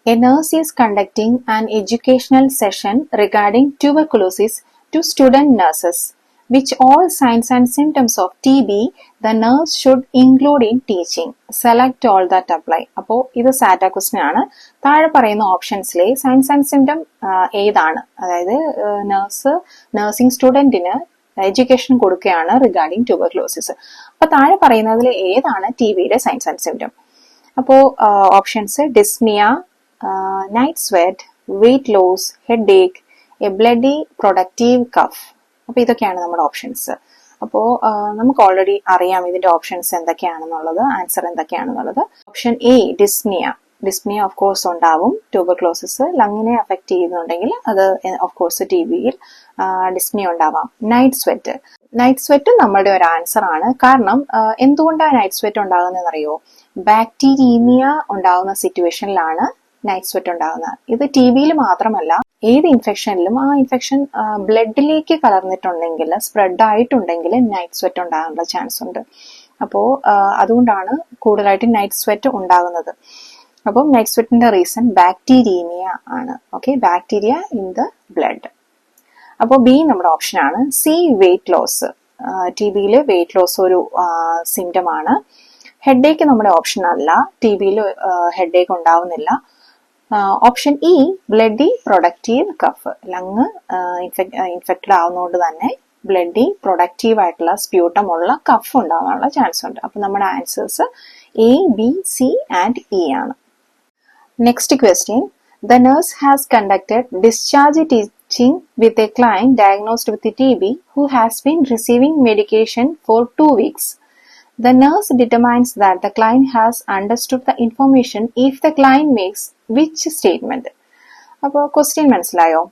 A nurse is conducting an educational session regarding tuberculosis to student nurses. Which all signs and symptoms of TB the nurse should include in teaching. Select all that apply. അപ്പോൾ ഇത് സാറ്റ question ആണ്. താഴെ പറയുന്ന ഓപ്ഷൻസിലെ science and symptom ഏതാണ്? അതായത് nursing സ്റ്റുഡന്റിന് education കൊടുക്കുകയാണ് regarding tuberculosis. അപ്പൊ താഴെ പറയുന്നതിൽ ഏതാണ് TBയുടെ സയൻസ് ആൻഡ് സിംറ്റം? അപ്പോൾ options dyspnoea, night sweat, weight loss, headache, a bloody productive cough. അപ്പൊ ഇതൊക്കെയാണ് നമ്മുടെ ഓപ്ഷൻസ്. അപ്പോ നമുക്ക് ഓൾറെഡി അറിയാം ഇതിന്റെ ഓപ്ഷൻസ് എന്തൊക്കെയാണെന്നുള്ളത്, ആൻസർ എന്തൊക്കെയാണെന്നുള്ളത്. Option A, dyspnoea of course ഉണ്ടാവും. ട്യൂബർക്ലോസിസ് ലങ്ങിനെ അഫക്ട് ചെയ്യുന്നുണ്ടെങ്കിൽ അത് ഓഫ് കോഴ്സ് TBയിൽ ഡിസ്നിയ ഉണ്ടാവാം. നൈറ്റ് സ്വെറ്റ് നമ്മളുടെ ഒരു ആൻസർ ആണ്. കാരണം എന്തുകൊണ്ടാണ് നൈറ്റ് സ്വെറ്റ് ഉണ്ടാകുന്നതെന്ന് അറിയോ? ബാക്ടീരീമിയ ഉണ്ടാകുന്ന സിറ്റുവേഷനിലാണ് നൈറ്റ് സ്വെറ്റ് ഉണ്ടാകുന്നത്. ഇത് TBയിൽ മാത്രമല്ല, ഏത് ഇൻഫെക്ഷനിലും ആ ഇൻഫെക്ഷൻ ബ്ലഡിലേക്ക് കലർന്നിട്ടുണ്ടെങ്കിൽ, സ്പ്രെഡ് ആയിട്ടുണ്ടെങ്കിൽ നൈറ്റ് സ്വെറ്റ് ഉണ്ടാകാനുള്ള ചാൻസ് ഉണ്ട്. അപ്പോൾ അതുകൊണ്ടാണ് കൂടുതലായിട്ട് നൈറ്റ് സ്വെറ്റ് ഉണ്ടാകുന്നത്. അപ്പം നൈറ്റ് സ്വെറ്റിന്റെ റീസൺ ബാക്ടീരീമിയ ആണ്. Okay, bacteria in the blood. അപ്പോൾ ബി നമ്മുടെ ഓപ്ഷൻ ആണ്. C, weight loss. TBയിൽ വെയിറ്റ് ലോസ് ഒരു സിംറ്റം ആണ്. ഹെഡ് ഏക്ക് നമ്മുടെ ഓപ്ഷൻ അല്ല. TBയിൽ ഹെഡ് ഏക്ക് ഉണ്ടാവുന്നില്ല. Option E, bloody productive cough. Lung infected ആവുന്നതുകൊണ്ട് തന്നെ ബ്ലഡി പ്രൊഡക്റ്റീവ് ആയിട്ടുള്ള സ്പ്യൂട്ടം ഉള്ള കഫ് ഉണ്ടാകാനുള്ള ചാൻസ് ഉണ്ട്. അപ്പൊ നമ്മുടെ answers A, B, C and E ആണ്. Next question, the nurse has conducted discharge teaching with a client diagnosed with TB who has been receiving medication for 2 weeks. The nurse determines that the client has understood the information if the client makes which statement? അപ്പോൾ question മനസ്സിലായോ?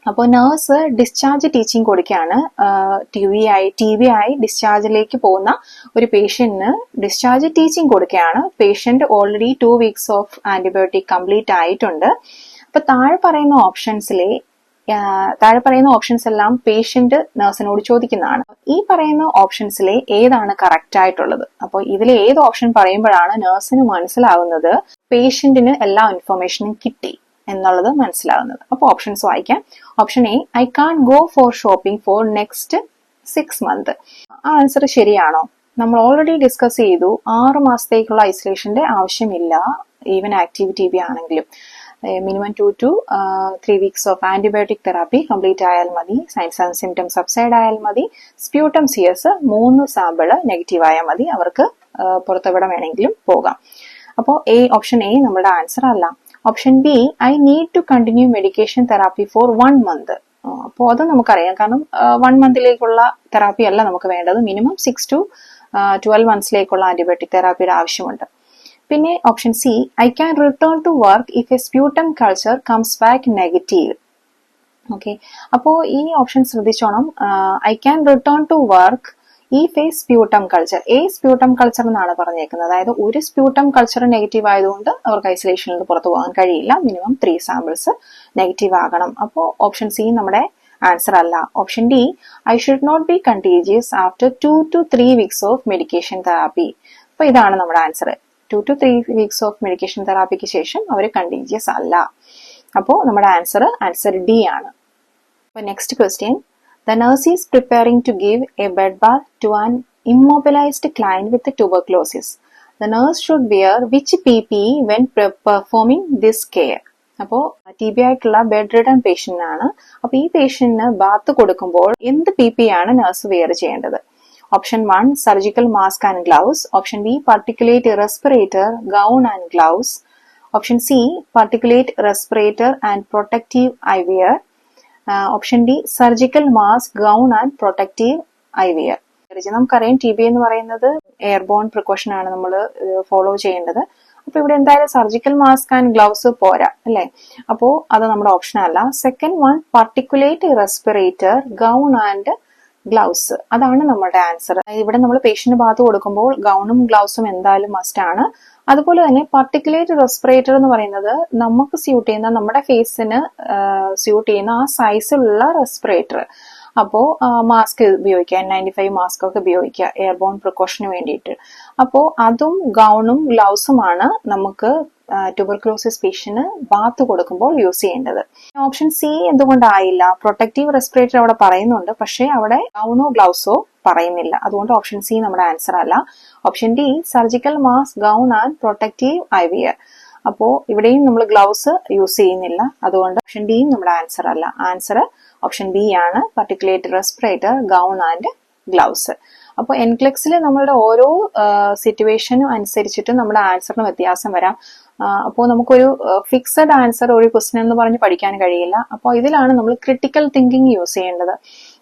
അപ്പോൾ nurse discharge teaching കൊടുക്കുകയാണ്. T B ആയി ഡിസ്ചാർജിലേക്ക് പോകുന്ന ഒരു പേഷ്യന്റിന് discharge teaching കൊടുക്കുകയാണ്. Patient already 2 weeks of antibiotic complete ആയിട്ടുണ്ട്. അപ്പൊ താഴെ പറയുന്ന ഓപ്ഷൻസ് എല്ലാം പേഷ്യന്റ് നഴ്സിനോട് ചോദിക്കുന്നതാണ്. ഈ പറയുന്ന ഓപ്ഷൻസിലെ ഏതാണ് കറക്റ്റ് ആയിട്ടുള്ളത്? അപ്പോൾ ഇതിൽ ഏത് ഓപ്ഷൻ പറയുമ്പോഴാണ് നഴ്സിന് മനസ്സിലാവുന്നത് പേഷ്യന്റിന് എല്ലാ ഇൻഫർമേഷനും കിട്ടി എന്നുള്ളത് മനസ്സിലാവുന്നത്. അപ്പോൾ ഓപ്ഷൻസ് വായിക്കാം. Option A, I can go for shopping for next 6 months. ആ ആൻസർ ശരിയാണോ? നമ്മൾ ഓൾറെഡി ഡിസ്കസ് ചെയ്തു 6 മാസത്തേക്കുള്ള ഐസൊലേഷന്റെ ആവശ്യമില്ല ഈവൻ ആക്റ്റീവ് ടി ബി ആണെങ്കിലും. Minimum 2 to 3 weeks of antibiotic therapy complete ആയാൽ മതി. സൈൻസ് ആൻഡ് സിംറ്റം സബ്സൈഡ് ആയാൽ മതി. സ്പ്യൂട്ടം സിയസ് 3 സാമ്പിള് നെഗറ്റീവ് ആയാൽ മതി. അവർക്ക് പുറത്തെവിടെ വേണമെങ്കിലും പോകാം. അപ്പോൾ ഓപ്ഷൻ എ നമ്മുടെ ആൻസർ അല്ല. Option B, I need to continue medication therapy for 1 month. അപ്പോൾ അത് നമുക്കറിയാം. കാരണം 1 monthലേക്കുള്ള തെറാപ്പി അല്ല നമുക്ക് വേണ്ടത്. മിനിമം 6 to 12 monthsലേക്കുള്ള ആന്റിബയോട്ടിക് തെറാപ്പിയുടെ ആവശ്യമുണ്ട്. പിന്നെ option C, I can return to work if a sputum culture comes back negative. Okay, അപ്പോ ഈ ഓപ്ഷൻ ശ്രദ്ധിച്ചോണം. I can return to work if a sputum culture. Sputum culture എന്നാണ് പറഞ്ഞേക്കുന്നത്. അതായത് ഒരു സ്പ്യൂട്ടം കൾച്ചർ നെഗറ്റീവ് ആയതുകൊണ്ട് അവർക്ക് ഐസൊലേഷനിൽ നിന്ന് പുറത്തു പോകാൻ കഴിയില്ല. മിനിമം 3 samples നെഗറ്റീവ് ആകണം. അപ്പോൾ ഓപ്ഷൻ സി നമ്മുടെ ആൻസർ അല്ല. Option D, I should not be contagious after 2 to 3 weeks of medication therapy. അപ്പൊ ഇതാണ് നമ്മുടെ answer. 2 to 3 weeks of medication തെറാപ്പിക്ക് ശേഷം അവർ കണ്ടീജിയസ് അല്ല. അപ്പോൾ നമ്മുടെ ആൻസർ ഡി ആണ്. അപ്പൊ next question, the nurse is preparing to give a bed bath to an immobilized client with tuberculosis. The nurse should wear which PPE when performing this care? അപ്പോൾ T B ആയിട്ടുള്ള bed ridden patient ആണ്. അപ്പൊ ഈ പേഷ്യന്റിന് bath കൊടുക്കുമ്പോൾ എന്ത് PPE ആണ് nurse wear ചെയ്യേണ്ടത്? Option 1, surgical mask and gloves. Option B, particulate respirator, gown and gloves. Option C, particulate respirator and protective eyewear. Option D, surgical mask, gown and protective eyewear. നമുക്കറിയാം T B എന്ന് പറയുന്നത് airborne precaution ആണ് നമ്മൾ follow ചെയ്യേണ്ടത്. അപ്പൊ ഇവിടെ എന്തായാലും surgical mask and gloves പോരാ അല്ലെ? അപ്പോ അത് നമ്മുടെ ഓപ്ഷൻ അല്ല. Second one, particulate respirator, gown and gloves, അതാണ് നമ്മുടെ ആൻസർ. ഇവിടെ നമ്മൾ പേഷ്യന്റ് ബാത്ത് കൊടുക്കുമ്പോൾ ഗൗണും ഗ്ലൗസും എന്തായാലും മസ്റ്റ് ആണ്. അതുപോലെ തന്നെ particulate റെസ്പിറേറ്റർ എന്ന് പറയുന്നത് നമുക്ക് സ്യൂട്ട് ചെയ്യുന്ന, നമ്മുടെ ഫേസിന് സ്യൂട്ട് ചെയ്യുന്ന ആ സൈസിലുള്ള റെസ്പിറേറ്റർ. അപ്പോ മാസ്ക് ഉപയോഗിക്കുക, N95 മാസ്ക് ഒക്കെ ഉപയോഗിക്കുക എയർബോൺ പ്രിക്കോഷന് വേണ്ടിയിട്ട്. അപ്പോ അതും ഗൗണും ഗ്ലൗസുമാണ് നമുക്ക് ട്യൂബർക്ലോസിസ് പേഷ്യന് ബാത്ത് കൊടുക്കുമ്പോൾ യൂസ് ചെയ്യേണ്ടത്. ഓപ്ഷൻ സി എന്തുകൊണ്ടായില്ല? പ്രൊട്ടക്റ്റീവ് റെസ്പിറേറ്റർ അവിടെ പറയുന്നുണ്ട്, പക്ഷെ അവിടെ ഗൗണോ ഗ്ലൗസോ പറയുന്നില്ല. അതുകൊണ്ട് ഓപ്ഷൻ സി നമ്മുടെ ആൻസർ അല്ല. Option D, surgical mask, gown and protective eyewear. അപ്പോ ഇവിടെയും നമ്മൾ ഗ്ലൗസ് യൂസ് ചെയ്യുന്നില്ല. അതുകൊണ്ട് ഓപ്ഷൻ ഡിയും നമ്മുടെ ആൻസർ അല്ല. ആൻസർ ഓപ്ഷൻ ബി ആണ്, particulate respirator, gown and gloves. അപ്പൊ എൻക്ലെക്സിൽ നമ്മളുടെ ഓരോ സിറ്റുവേഷനും അനുസരിച്ചിട്ട് നമ്മുടെ ആൻസറിന് വ്യത്യാസം വരാം. അപ്പോൾ നമുക്കൊരു ഫിക്സഡ് ആൻസർ ഒരു ക്വസ്റ്റ്യൻ എന്ന് പറഞ്ഞ് പഠിക്കാൻ കഴിയില്ല. അപ്പോൾ ഇതിലാണ് നമ്മൾ ക്രിട്ടിക്കൽ തിങ്കിങ് യൂസ് ചെയ്യേണ്ടത്.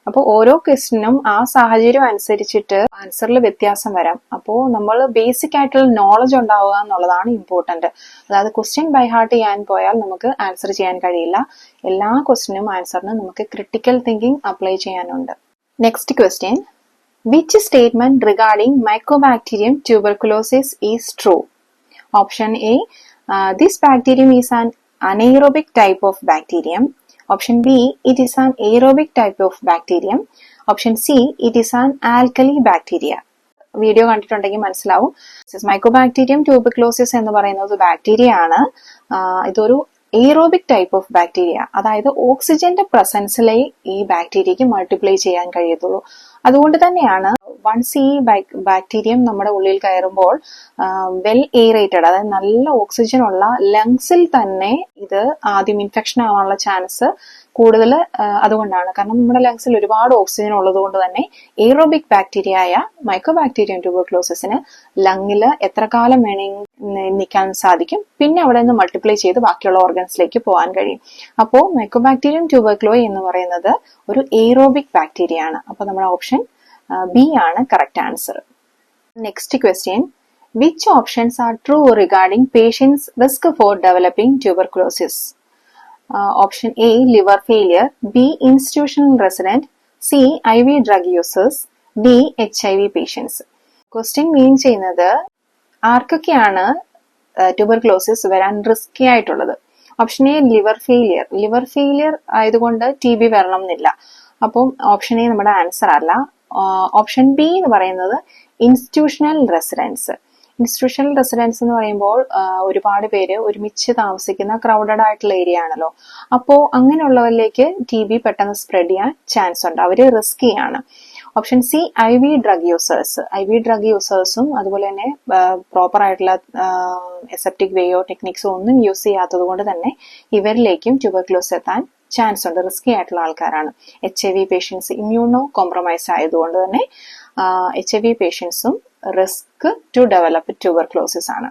അപ്പോൾ ഓരോ ക്വസ്റ്റ്യനും ആ സാഹചര്യം അനുസരിച്ചിട്ട് ആൻസറിൽ വ്യത്യാസം വരാം. അപ്പോൾ നമ്മൾ ബേസിക് ആയിട്ടുള്ള നോളജ് ഉണ്ടാവുക എന്നുള്ളതാണ് ഇമ്പോർട്ടന്റ്. അതായത് ക്വസ്റ്റ്യൻ ബൈ ഹാർട്ട് ചെയ്യാൻ പോയാൽ നമുക്ക് ആൻസർ ചെയ്യാൻ കഴിയില്ല. എല്ലാ ക്വസ്റ്റ്യനും ആൻസറിന് നമുക്ക് ക്രിട്ടിക്കൽ തിങ്കിങ് അപ്ലൈ ചെയ്യാനുണ്ട്. Next question, which statement regarding mycobacterium tuberculosis is true? Option A, this bacterium is an anaerobic type of bacterium. Option B, it is an aerobic type of bacterium. Option C, it is an alkali bacteria. Video കണ്ടിട്ടുണ്ടെങ്കിൽ മനസ്സിലാവും. Mycobacterium tuberculosis എന്ന് പറയുന്നത് bacteria ആണ്. ഇതൊരു aerobic type of bacteria. അതായത് ഓക്സിജന്റെ പ്രസൻസിലെ ഈ ബാക്ടീരിയക്ക് multiply ചെയ്യാൻ കഴിയത്തുള്ളൂ. അതുകൊണ്ട് തന്നെയാണ് വൺസ് ഈ ബാക്ടീരിയം നമ്മുടെ ഉള്ളിൽ കയറുമ്പോൾ വെൽ എയറേറ്റഡ്, അതായത് നല്ല ഓക്സിജൻ ഉള്ള ലങ്സിൽ തന്നെ ഇത് ആദ്യം ഇൻഫെക്ഷൻ ആവാനുള്ള ചാൻസ് കൂടുതൽ അതുകൊണ്ടാണ്. കാരണം നമ്മുടെ ലങ്സിൽ ഒരുപാട് ഓക്സിജൻ ഉള്ളത് കൊണ്ട് തന്നെ എയറോബിക് ബാക്ടീരിയ ആയ മൈക്കോബാക്ടീരിയം ട്യൂബർക്ലോസിന് ലങ്ങിൽ എത്ര കാലം വേണമെങ്കിൽ നിൽക്കാൻ സാധിക്കും. പിന്നെ അവിടെ നിന്ന് മൾട്ടിപ്ലൈ ചെയ്ത് ബാക്കിയുള്ള ഓർഗൻസിലേക്ക് പോകാൻ കഴിയും. അപ്പോൾ മൈക്കോബാക്ടീരിയം ട്യൂബർക്ലോയി എന്ന് പറയുന്നത് ഒരു എയറോബിക് ബാക്ടീരിയ ആണ്. അപ്പൊ നമ്മുടെ ഓപ്ഷൻ ബി ആണ് correct answer. Next question, which options are true regarding patients risk for developing tuberculosis? Option A liver failure, B institutional resident, C IV drug users, D HIV patients. Question mean ചെയ്യുന്നത് ആർക്കൊക്കെയാണ് tuberculosis വരാൻ risky ആയിട്ടുള്ളത്. Option A liver failure ആയതുകൊണ്ട് TB വരണം എന്നില്ല. അപ്പം option A നമ്മുടെ answer അല്ല. ഓപ്ഷൻ ബി എന്ന് പറയുന്നത് ഇൻസ്റ്റിറ്റ്യൂഷണൽ റെസിഡൻസ് എന്ന് പറയുമ്പോൾ ഒരുപാട് പേര് ഒരുമിച്ച് താമസിക്കുന്ന ക്രൗഡഡ് ആയിട്ടുള്ള ഏരിയ ആണല്ലോ. അപ്പോൾ അങ്ങനെയുള്ളവരിലേക്ക് TB പെട്ടെന്ന് സ്പ്രെഡ് ചെയ്യാൻ ചാൻസ് ഉണ്ട്. അവര് റിസ്കി ആണ്. ഓപ്ഷൻ സി IV ഡ്രഗ് യൂസേഴ്സും അതുപോലെ തന്നെ പ്രോപ്പർ ആയിട്ടുള്ള എസെപ്റ്റിക് വേയോ ടെക്നിക്സോ ഒന്നും യൂസ് ചെയ്യാത്തത് കൊണ്ട് തന്നെ ഇവരിലേക്കും ട്യൂബർക്ലോസിസ് എത്താൻ ചാൻസ് ഉണ്ട്. റിസ്കി ആയിട്ടുള്ള ആൾക്കാരാണ്. HIV പേഷ്യൻസ് ഇമ്മ്യൂണോ കോംപ്രമൈസ് ആയതുകൊണ്ട് തന്നെ HIV പേഷ്യൻസും റിസ്ക് ടു ഡെവലപ്പ് ട്യൂബർക്ലോസിസ് ആണ്.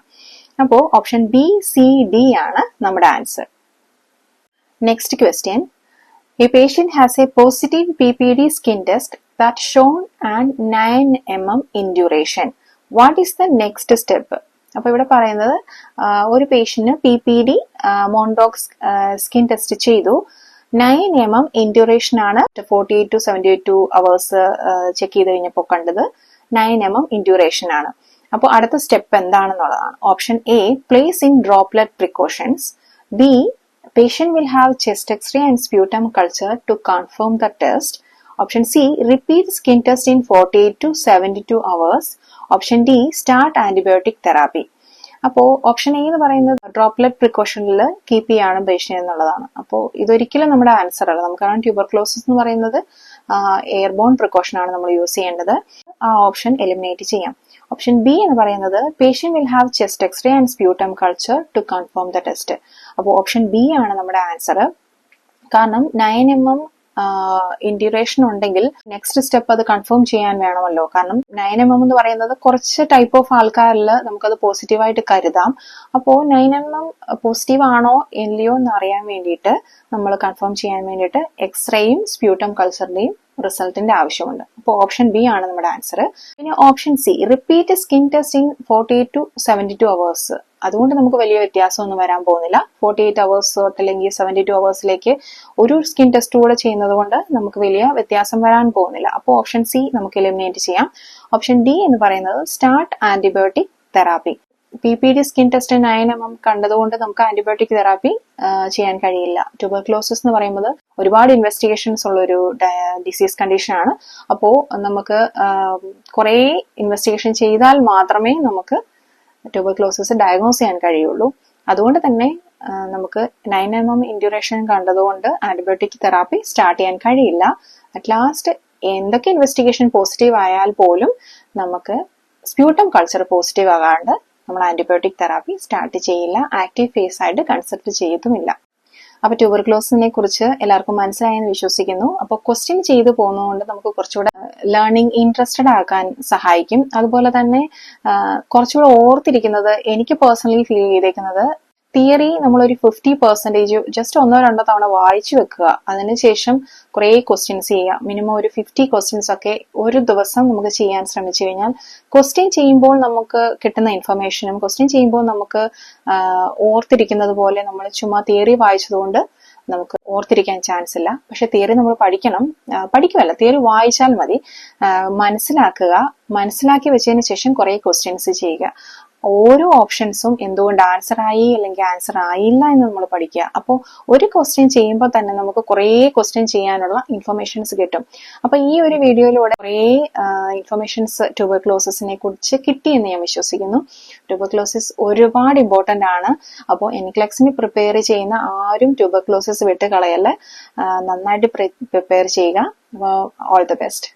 അപ്പോ ഓപ്ഷൻ ബി സി ഡി ആണ് നമ്മുടെ answer. Next question, a patient has a positive PPD skin test that shown and 9 mm in duration. What is the next step? അപ്പൊ ഇവിടെ പറയുന്നത് ഒരു പേഷ്യന്റിന് PPD മോണ്ടോക്സ് skin test ചെയ്തു. 9 mm in duration ആണ് 48 to 72 hours check ചെയ്ത് കഴിഞ്ഞപ്പോൾ കണ്ടത് 9 mm in duration ആണ്. അപ്പോൾ അടുത്ത സ്റ്റെപ്പ് എന്താണെന്നുള്ളതാണ്. Option A place in droplet precautions, B patient will have chest x-ray and sputum culture to confirm the test. Option C, repeat skin test in 48 to 72 hours. Option D, start antibiotic therapy. അപ്പോൾ option A എന്ന് പറയുന്നത് droplet പ്രിക്കോഷനിൽ keep ചെയ്യാണ് patient എന്നുള്ളതാണ്. അപ്പോൾ ഇതൊരിക്കലും നമ്മുടെ answer അല്ല. നമുക്കറിയാം ട്യൂബർക്ലോസിസ് എന്ന് പറയുന്നത് എയർബോൺ പ്രിക്കോഷൻ ആണ് നമ്മൾ യൂസ് ചെയ്യേണ്ടത്. ആ ഓപ്ഷൻ എലിമിനേറ്റ് ചെയ്യാം. ഓപ്ഷൻ ബി എന്ന് പറയുന്നത് patient will have chest x-ray and sputum culture to confirm the test. അപ്പോൾ ഓപ്ഷൻ ബി ആണ് നമ്മുടെ ആൻസർ. കാരണം 9 mm ഇൻഡ്യൂറേഷൻ ഉണ്ടെങ്കിൽ നെക്സ്റ്റ് സ്റ്റെപ്പ് അത് കൺഫേം ചെയ്യാൻ വേണമല്ലോ. കാരണം 9 mm എന്ന് പറയുന്നത് കുറച്ച് ടൈപ്പ് ഓഫ് ആൾക്കാരിൽ നമുക്കത് പോസിറ്റീവായിട്ട് കരുതാം. അപ്പോൾ 9 mm പോസിറ്റീവ് ആണോ ഇല്ലയോ എന്ന് അറിയാൻ വേണ്ടിയിട്ട് നമ്മൾ കൺഫേം ചെയ്യാൻ വേണ്ടിയിട്ട് എക്സ്റേയും സ്പ്യൂട്ടം കൾച്ചറിന്റെയും റിസൾട്ടിന്റെ ആവശ്യമുണ്ട്. അപ്പോൾ ഓപ്ഷൻ ബി ആണ് നമ്മുടെ ആൻസർ. പിന്നെ option C repeat skin test in 48 to 72 hours. അതുകൊണ്ട് നമുക്ക് വലിയ വ്യത്യാസമൊന്നും വരാൻ പോകുന്നില്ല. 48 hours അല്ലെങ്കിൽ 72 hours ഒരു സ്കിൻ ടെസ്റ്റ് കൂടെ ചെയ്യുന്നത് കൊണ്ട് നമുക്ക് വലിയ വ്യത്യാസം വരാൻ പോകുന്നില്ല. അപ്പോൾ ഓപ്ഷൻ സി നമുക്ക് എലിമിനേറ്റ് ചെയ്യാം. ഓപ്ഷൻ ഡി എന്ന് പറയുന്നത് start antibiotic therapy. PPD skin test 9 mm കണ്ടതുകൊണ്ട് നമുക്ക് ആന്റിബയോട്ടിക് തെറാപ്പി ചെയ്യാൻ കഴിയില്ല. ട്യൂബർക്ലോസിസ് എന്ന് പറയുന്നത് ഒരുപാട് ഇൻവെസ്റ്റിഗേഷൻസ് ഉള്ള ഒരു ഡിസീസ് കണ്ടീഷൻ ആണ്. അപ്പോൾ നമുക്ക് കുറെ ഇൻവെസ്റ്റിഗേഷൻ ചെയ്താൽ മാത്രമേ നമുക്ക് ട്യൂബർക്ലോസിസ് ഡയഗ്നോസ് ചെയ്യാൻ കഴിയുള്ളൂ. അതുകൊണ്ട് തന്നെ നമുക്ക് 9 mm ഇൻഡ്യൂറേഷൻ കണ്ടതുകൊണ്ട് ആന്റിബയോട്ടിക് തെറാപ്പി സ്റ്റാർട്ട് ചെയ്യാൻ കഴിയില്ല. അറ്റ് ലാസ്റ്റ് എന്തൊക്കെ ഇൻവെസ്റ്റിഗേഷൻ പോസിറ്റീവ് ആയാൽ പോലും നമുക്ക് സ്പ്യൂട്ടം കൾച്ചർ പോസിറ്റീവ് ആകാണ്ട് നമ്മൾ ആന്റിബയോട്ടിക് തെറാപ്പി സ്റ്റാർട്ട് ചെയ്യില്ല. ആക്റ്റീവ് ഫേസ് ആയിട്ട് കൺസിഡർ ചെയ്തുമില്ല. അപ്പൊ ട്യൂബർക്ലോസിനെ കുറിച്ച് എല്ലാവർക്കും മനസ്സിലായെന്ന് വിശ്വസിക്കുന്നു. അപ്പൊ ക്വസ്റ്റ്യൻ ചെയ്തു പോകുന്നതുകൊണ്ട് നമുക്ക് കുറച്ചുകൂടെ ലേണിംഗ് ഇൻട്രസ്റ്റഡ് ആക്കാൻ സഹായിക്കും. അതുപോലെ തന്നെ കുറച്ചുകൂടെ ഓർത്തിരിക്കുന്നത് എനിക്ക് പേഴ്സണലി ഫീൽ ചെയ്തേക്കുന്നത് തിയറി നമ്മളൊരു 50% ജസ്റ്റ് 1-2 തവണ വായിച്ചു വെക്കുക. അതിനുശേഷം കുറെ ക്വസ്റ്റ്യൻസ് ചെയ്യുക. മിനിമം ഒരു 50 ക്വസ്റ്റ്യൻസ് ഒക്കെ ഒരു ദിവസം നമുക്ക് ചെയ്യാൻ ശ്രമിച്ചു കഴിഞ്ഞാൽ ക്വസ്റ്റ്യൻ ചെയ്യുമ്പോൾ നമുക്ക് കിട്ടുന്ന ഇൻഫർമേഷനും ക്വസ്റ്റ്യൻ ചെയ്യുമ്പോൾ നമുക്ക് ഓർത്തിരിക്കുന്നത് പോലെ നമ്മൾ ചുമ്മാ തിയറി വായിച്ചതുകൊണ്ട് നമുക്ക് ഓർത്തിരിക്കാൻ ചാൻസ് ഇല്ല. പക്ഷെ തിയറി നമ്മൾ പഠിക്കുമല്ല, തിയറി വായിച്ചാൽ മതി. മനസ്സിലാക്കി വെച്ചതിന് ശേഷം കുറെ ക്വസ്റ്റ്യൻസ് ചെയ്യുക. ഓരോ ഓപ്ഷൻസും എന്തുകൊണ്ട് ആൻസർ ആയി അല്ലെങ്കിൽ ആൻസർ ആയില്ല എന്ന് നമ്മൾ പഠിക്കുക. അപ്പോൾ ഒരു ക്വസ്റ്റ്യൻ ചെയ്യുമ്പോൾ തന്നെ നമുക്ക് കുറേ ക്വസ്റ്റ്യൻ ചെയ്യാനുള്ള ഇൻഫർമേഷൻസ് കിട്ടും. അപ്പൊ ഈ ഒരു വീഡിയോയിലൂടെ കുറേ ഇൻഫർമേഷൻസ് ട്യൂബർക്ലോസിസിനെ കുറിച്ച് കിട്ടിയെന്ന് ഞാൻ വിശ്വസിക്കുന്നു. ട്യൂബർക്ലോസിസ് ഒരുപാട് ഇമ്പോർട്ടന്റ് ആണ്. അപ്പോൾ എൻക്ലെക്സിന് പ്രിപ്പയർ ചെയ്യുന്ന ആരും ട്യൂബർക്ലോസിസ് വിട്ട് കളയല്ല. നന്നായിട്ട് പ്രിപ്പയർ ചെയ്യുക. All the best.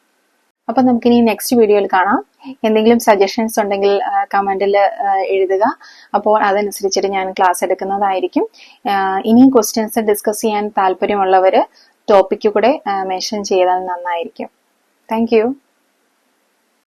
അപ്പൊ നമുക്കിനി നെക്സ്റ്റ് വീഡിയോയിൽ കാണാം. എന്തെങ്കിലും സജഷൻസ് ഉണ്ടെങ്കിൽ കമന്റിൽ എഴുതുക. അപ്പോൾ അതനുസരിച്ചിട്ട് ഞാൻ ക്ലാസ് എടുക്കുന്നതായിരിക്കും. ഇനിയും ക്വസ്റ്റ്യൻസ് ഡിസ്കസ് ചെയ്യാൻ താല്പര്യമുള്ളവര് ടോപ്പിക്ക് കൂടെ മെൻഷൻ ചെയ്താൽ നന്നായിരിക്കും. Thank you.